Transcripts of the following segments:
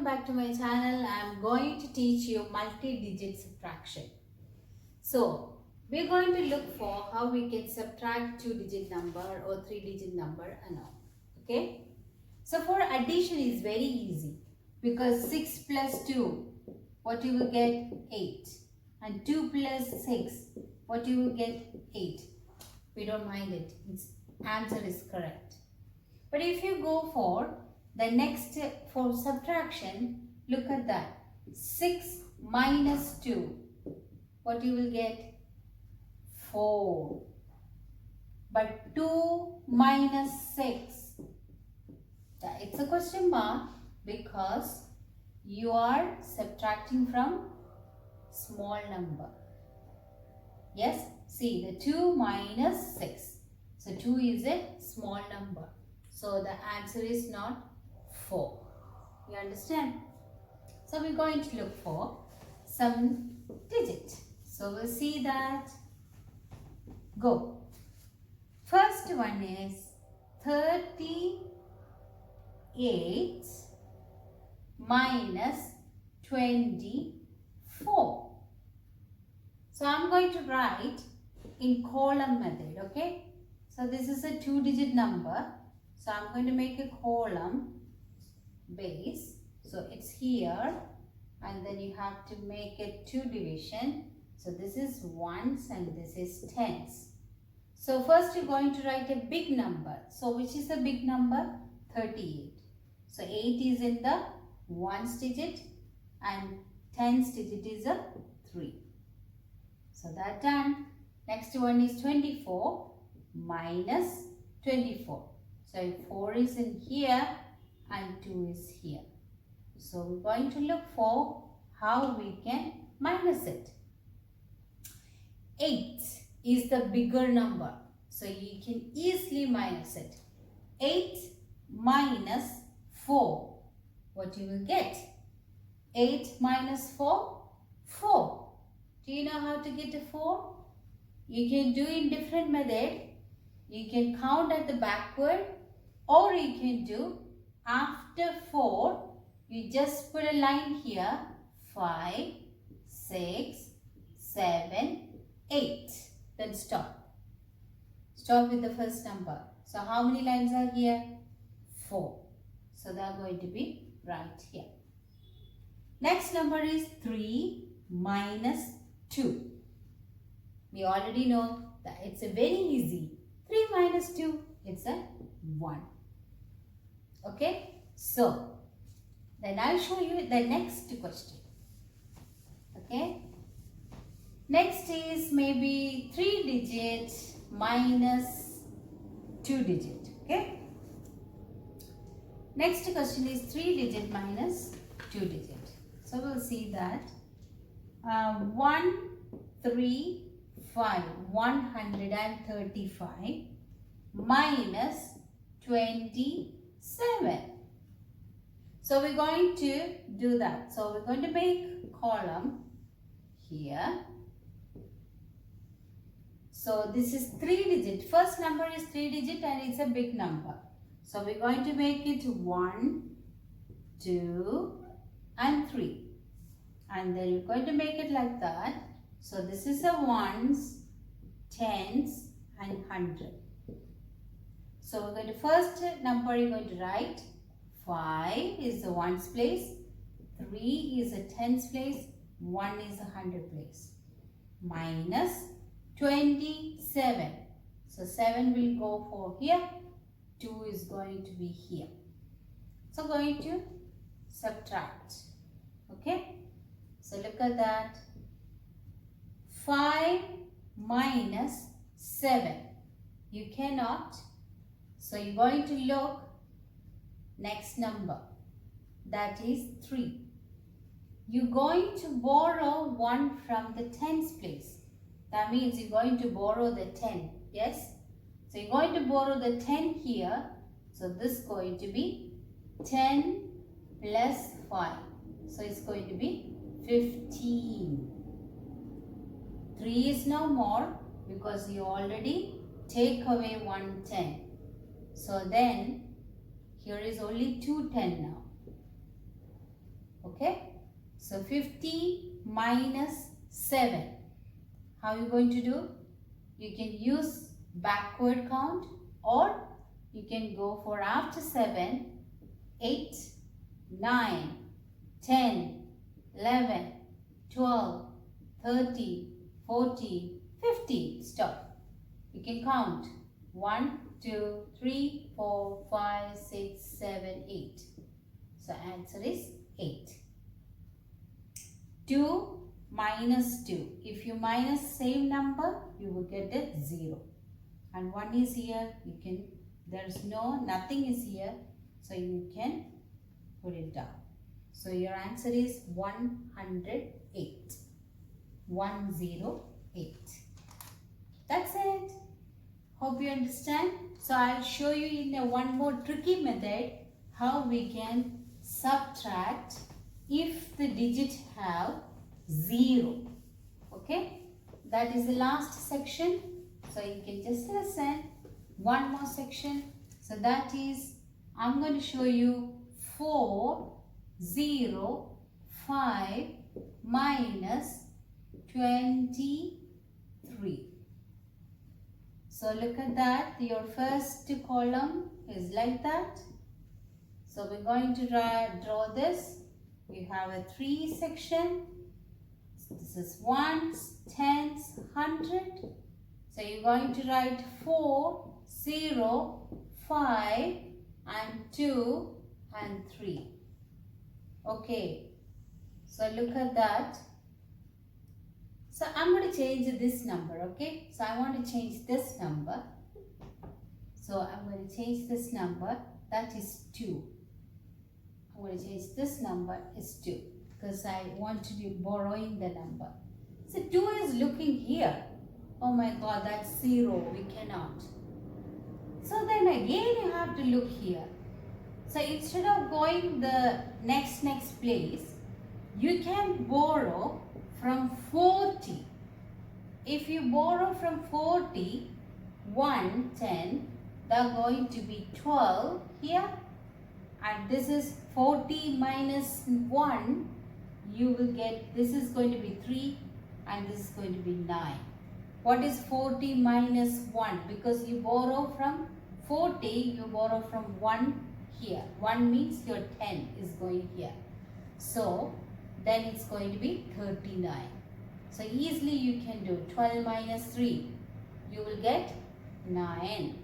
back to my channel. I'm going to teach you multi-digit subtraction. So, we're going to look for how we can subtract 2-digit number or 3-digit number and all. Okay? So, for addition is very easy because 6 plus 2, what you will get? 8. And 2 plus 6, what you will get? 8. We don't mind it. Its answer is correct. But if you go for the next, for subtraction, look at that. 6 minus 2. What you will get? 4. But 2 minus 6. It's a question mark because you are subtracting from small number. Yes? See, the 2 minus 6. So 2 is a small number. So the answer is not 4. You understand? So we're going to look for some digit. So we'll see that. Go. First one is 38 minus 24. So I'm going to write in column method, okay? So this is a 2-digit number. So I'm going to make a column base. So it's here and then you have to make it 2 division. So this is ones and this is tens. So first you're going to write a big number. So which is the big number? 38. So 8 is in the ones digit and tens digit is a 3. So that done. Next one is 24 minus 24. So 4 is in here and 2 is here. So we're going to look for how we can minus it. 8 is the bigger number. So you can easily minus it. 8 minus 4. What you will get? 8 minus 4? 4. Do you know how to get a 4? You can do in different method. You can count at the backward or you can do after 4. You just put a line here. 5, 6, 7, 8. Then stop. Stop with the first number. So how many lines are here? 4. So they are going to be right here. Next number is 3 minus 2. We already know that it's a very easy. 3 minus 2, it's a 1. Okay? So, then I'll show you the next question. Okay? Next is maybe 3 digit minus 2 digit. Okay? Next question is 3 digit minus 2 digit. So, we'll see that. 1, 3, 5, 135 minus 27. So we're going to do that. So we're going to make column here. So this is 3 digit. First number is 3 digit and it's a big number. So we're going to make it 1, 2 and 3. And then you're going to make it like that. So this is a ones, tens and 100. So we're going to first number you're going to write 5 is the ones place, 3 is a tens place, 1 is a 100 place. Minus 27. So 7 will go for here, 2 is going to be here. So going to subtract. Okay. So look at that. 5 minus 7. You cannot. So you're going to look next number. That is 3. You're going to borrow 1 from the tens place. That means you're going to borrow the 10. Yes? So you're going to borrow the 10 here. So this is going to be 10 plus 5. So it's going to be 15. 3 is no more because you already take away 1 10. So then here is only 2 10 now. So 50 minus 7. How are you going to do? You can use backward count, or you can go for after 7, 8, 9, 10, 11, 12, 13, 14, 15. Stop. You can count 1, 2, 3, 4, 5, 6, 7, 8. So answer is 8. 2 minus 2. If you minus same number, you will get a 0. And 1 is here. You can, there's nothing is here. So you can put it down. So your answer is 108. 108. That's it. Hope you understand. So I'll show you in one more tricky method how we can subtract if the digit have 0. Okay, that is the last section. So you can just listen one more section. So that is, I'm going to show you 4, 0, 5 minus 23. So look at that. Your first column is like that. So we're going to draw this. We have a 3 section. So this is ones, tens, 100. So you're going to write 4, 0, 5 and 2 and 3. Okay. So look at that. So I'm going to change this number. Okay. So I want to change this number. So I'm going to change this number. That is 2. I'm going to change this number is 2. Because I want to be borrowing the number. So 2 is looking here. Oh my God, that's 0. We cannot. So then again you have to look here. So instead of going the next place, you can borrow from 40. If you borrow from 40, 1, 10, they're going to be 12 here. And this is 40 minus 1. You will get, this is going to be 3 and this is going to be 9. What is 40 minus 1? Because you borrow from 40, you borrow from 1 here. 1 means your 10 is going here. So then it's going to be 39. So easily you can do 12 minus 3. You will get 9.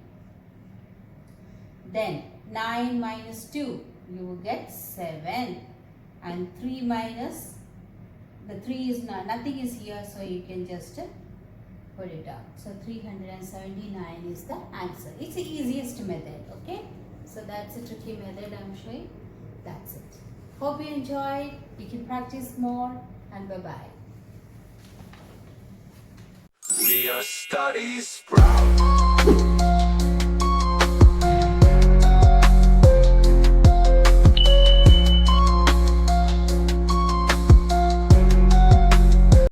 Then 9 minus 2. You will get 7. And 3 minus, the 3 is nothing is here, so you can just put it down. So 379 is the answer. It's the easiest method, okay? So that's a tricky method I'm showing. That's it. Hope you enjoyed. You can practice more, and bye-bye. We are Study Sprout.